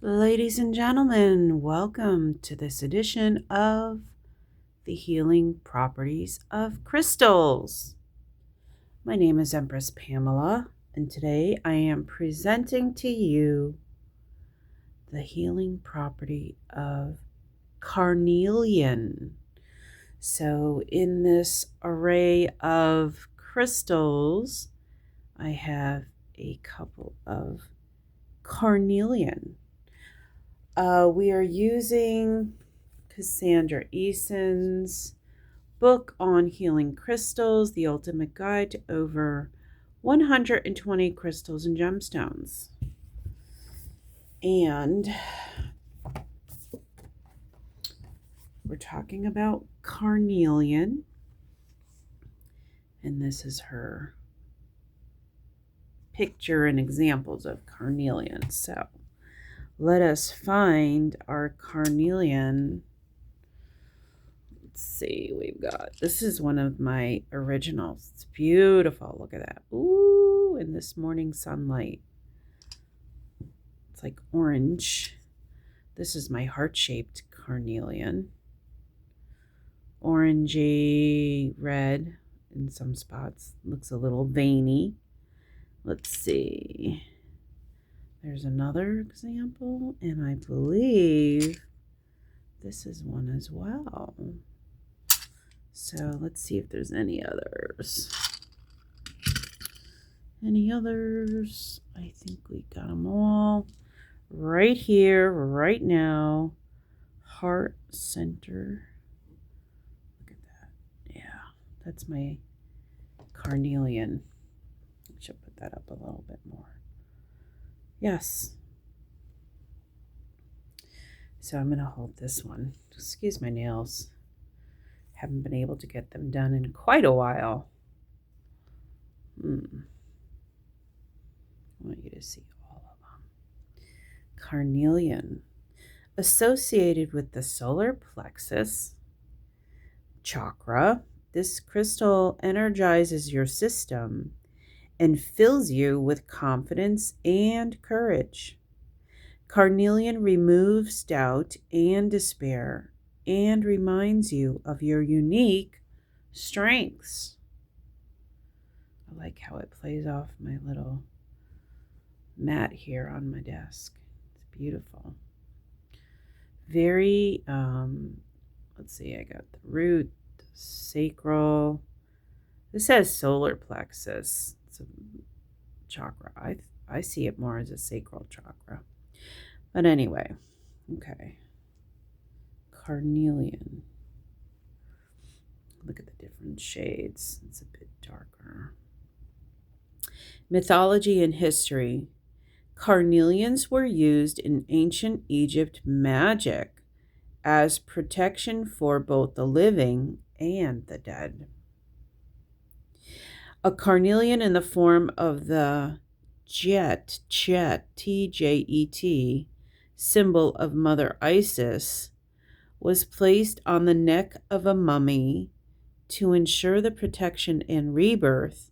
Ladies and gentlemen, welcome to this edition of the Healing Properties of Crystals. My name is Empress Pamela, and today I am presenting to you the healing property of Carnelian. So, in this array of crystals, I have a couple of Carnelian. We are using Cassandra Eason's book on healing crystals, The Ultimate Guide to Over 120 Crystals and Gemstones. And we're talking about Carnelian. And this is her picture and examples of Carnelian. So let us find our Carnelian. Let's see, this is one of my originals. It's beautiful. Look at that. Ooh, in this morning sunlight. It's like orange. This is my heart-shaped Carnelian. Orangey red in some spots. Looks a little veiny. Let's see. There's another example, and I believe this is one as well. So let's see if there's any others. Any others? I think we got them all right here, right now. Heart center. Look at that. Yeah, that's my Carnelian. I should put that up a little bit more. Yes. So I'm going to hold this one. Excuse my nails. Haven't been able to get them done in quite a while. I want you to see all of them. Carnelian, associated with the solar plexus chakra, this crystal energizes your system and fills you with confidence and courage. Carnelian removes doubt and despair and reminds you of your unique strengths. I like how it plays off my little mat here on my desk. It's beautiful. Very, let's see, I got the root, the sacral. This says solar plexus. It's a chakra. I see it more as a sacral chakra. But anyway, okay. Carnelian. Look at the different shades. It's a bit darker. Mythology and history. Carnelians were used in ancient Egypt magic as protection for both the living and the dead. A carnelian in the form of the Jet, T-J-E-T, symbol of Mother Isis, was placed on the neck of a mummy to ensure the protection and rebirth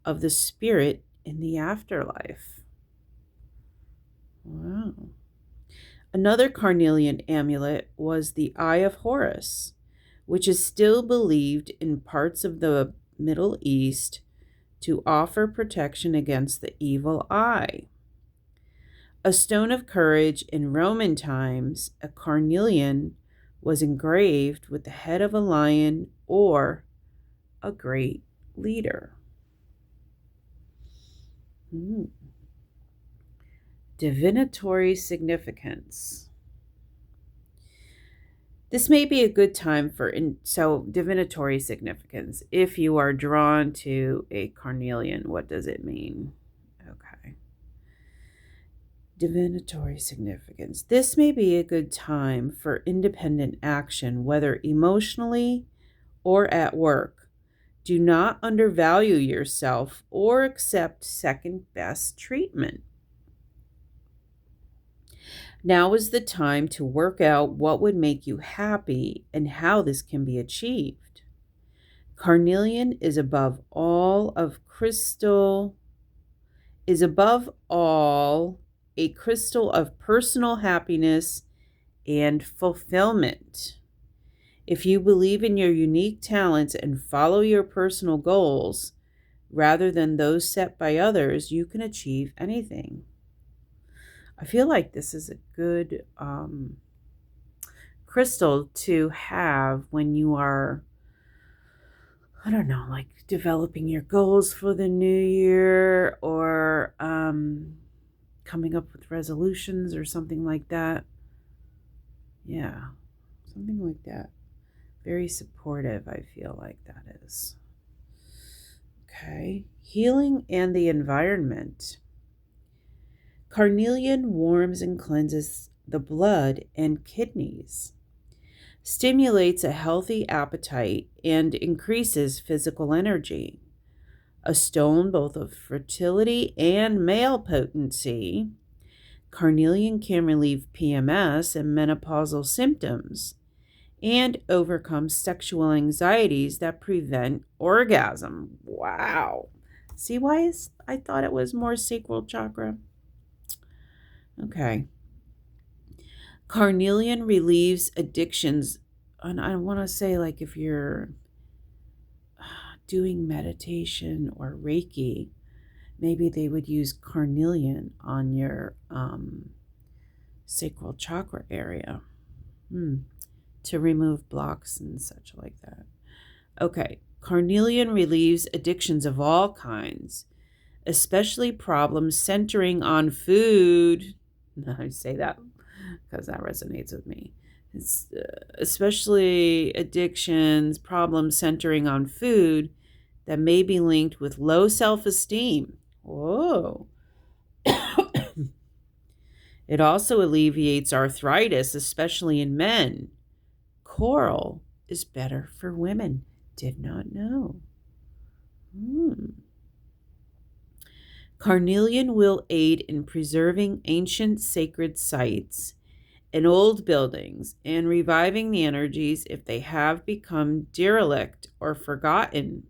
of the spirit in the afterlife. Wow. Another Carnelian amulet was the Eye of Horus, which is still believed in parts of the Middle East to offer protection against the evil eye. A stone of courage in Roman times, a carnelian was engraved with the head of a lion or a great leader. Divinatory significance. This may be a good time for divinatory significance. If you are drawn to a carnelian, what does it mean? Okay. Divinatory significance. This may be a good time for independent action, whether emotionally or at work. Do not undervalue yourself or accept second-best treatment. Now is the time to work out what would make you happy and how this can be achieved. Carnelian is above all a crystal of personal happiness and fulfillment. If you believe in your unique talents and follow your personal goals rather than those set by others, you can achieve anything. I feel like this is a good crystal to have when you are, I don't know, like developing your goals for the new year, or coming up with resolutions or something like that. Yeah, something like that. Very supportive, I feel like that is. Okay, healing and the environment. Carnelian warms and cleanses the blood and kidneys, stimulates a healthy appetite, and increases physical energy. A stone both of fertility and male potency, carnelian can relieve PMS and menopausal symptoms and overcome sexual anxieties that prevent orgasm. Wow. See why I thought it was more sacral chakra? Okay. Carnelian relieves addictions. And I want to say, like, if you're doing meditation or Reiki, maybe they would use carnelian on your sacral chakra area to remove blocks and such like that. Okay, carnelian relieves addictions of all kinds, especially problems centering on food. I say that because that resonates with me. It's especially addictions, problems centering on food that may be linked with low self-esteem. Whoa. It also alleviates arthritis, especially in men. Coral is better for women. Did not know. Carnelian will aid in preserving ancient sacred sites and old buildings and reviving the energies if they have become derelict or forgotten.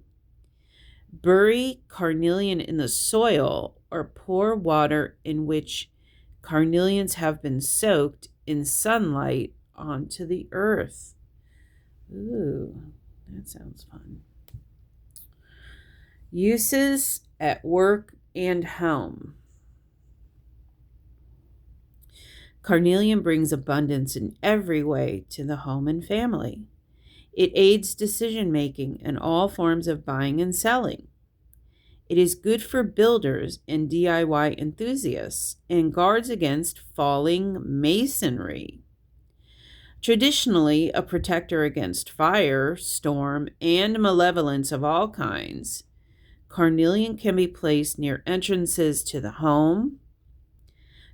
Bury carnelian in the soil or pour water in which carnelians have been soaked in sunlight onto the earth. Ooh, that sounds fun. Uses at work and home. Carnelian brings abundance in every way to the home and family. It aids decision-making in all forms of buying and selling. It is good for builders and DIY enthusiasts and guards against falling masonry. Traditionally, a protector against fire, storm, and malevolence of all kinds, carnelian can be placed near entrances to the home,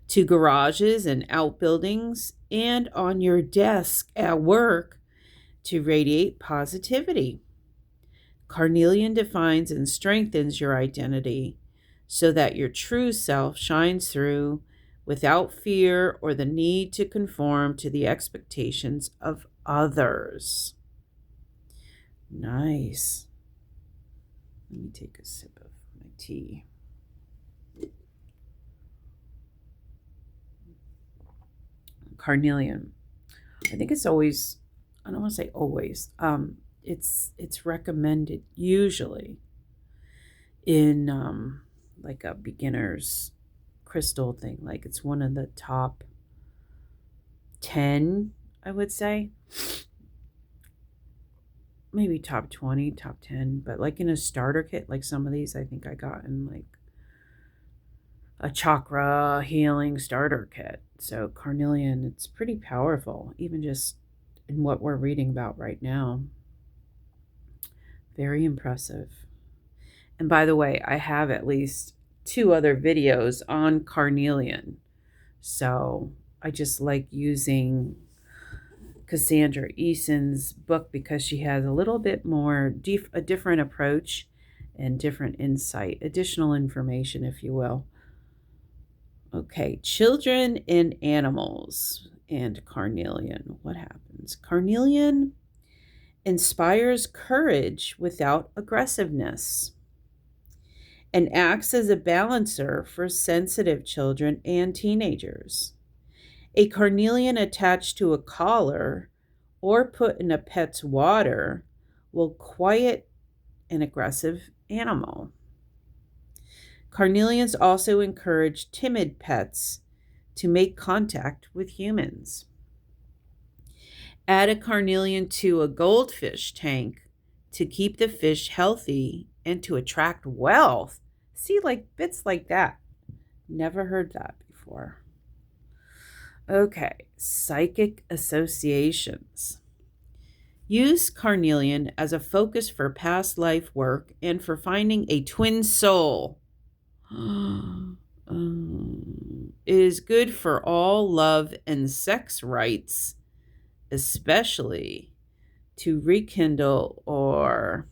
to garages and outbuildings, and on your desk at work to radiate positivity. Carnelian defines and strengthens your identity so that your true self shines through without fear or the need to conform to the expectations of others. Nice. Let me take a sip of my tea. Carnelian. I think it's always, I don't want to say always, it's recommended usually in like a beginner's crystal thing. Like it's one of the top 10, I would say. Maybe top 20, top 10, but like in a starter kit, like some of these I think I got in like a chakra healing starter kit. So carnelian, it's pretty powerful, even just in what we're reading about right now. Very impressive. And by the way, I have at least 2 other videos on carnelian. So I just like using Cassandra Eason's book because she has a little bit more, a different approach and different insight, additional information, if you will. Okay, children and animals and carnelian. What happens? Carnelian inspires courage without aggressiveness. and acts as a balancer for sensitive children and teenagers. A carnelian attached to a collar or put in a pet's water will quiet an aggressive animal. Carnelians also encourage timid pets to make contact with humans. Add a carnelian to a goldfish tank to keep the fish healthy and to attract wealth. See, like bits like that. Never heard that before. Okay, psychic associations. Use carnelian as a focus for past life work and for finding a twin soul. It is good for all love and sex rights, especially to rekindle or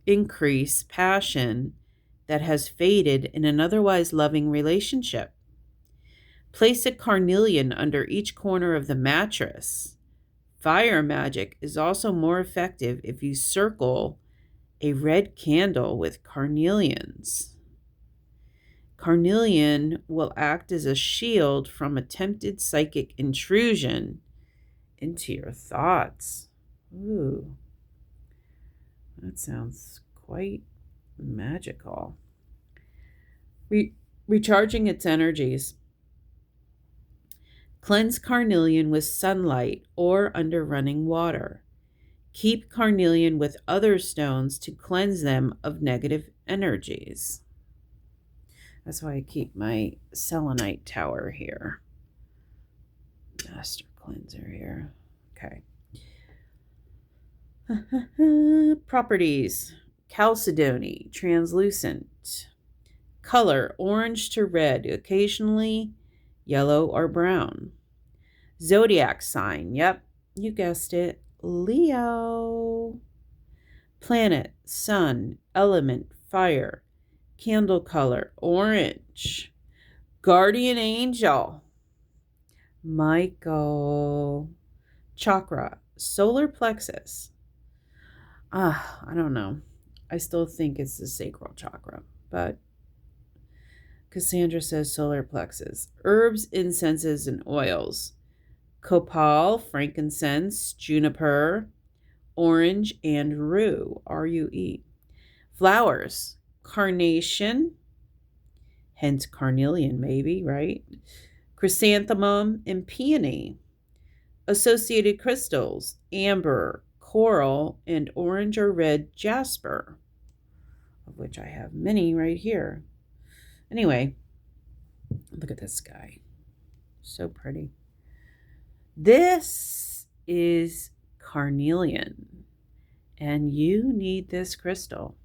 increase passion that has faded in an otherwise loving relationship. Place a carnelian under each corner of the mattress. Fire magic is also more effective if you circle a red candle with carnelians. Carnelian will act as a shield from attempted psychic intrusion into your thoughts. Ooh, that sounds quite magical. Recharging its energies. Cleanse carnelian with sunlight or under running water. Keep carnelian with other stones to cleanse them of negative energies. That's why I keep my selenite tower here. Master cleanser here. Okay. Properties. Chalcedony, translucent. Color, orange to red, occasionally yellow or brown. Zodiac sign, yep, you guessed it, Leo. Planet, sun, element, fire. Candle color, orange. Guardian angel, Michael. Chakra, solar plexus. I don't know. I still think it's the sacral chakra, but Cassandra says solar plexus. Herbs, incenses, and oils. Copal, frankincense, juniper, orange, and rue, R-U-E. Flowers, carnation, hence carnelian maybe, right? Chrysanthemum and peony. Associated crystals, amber, coral, and orange or red jasper, of which I have many right here. Anyway, look at this guy. So pretty. This is carnelian, and you need this crystal.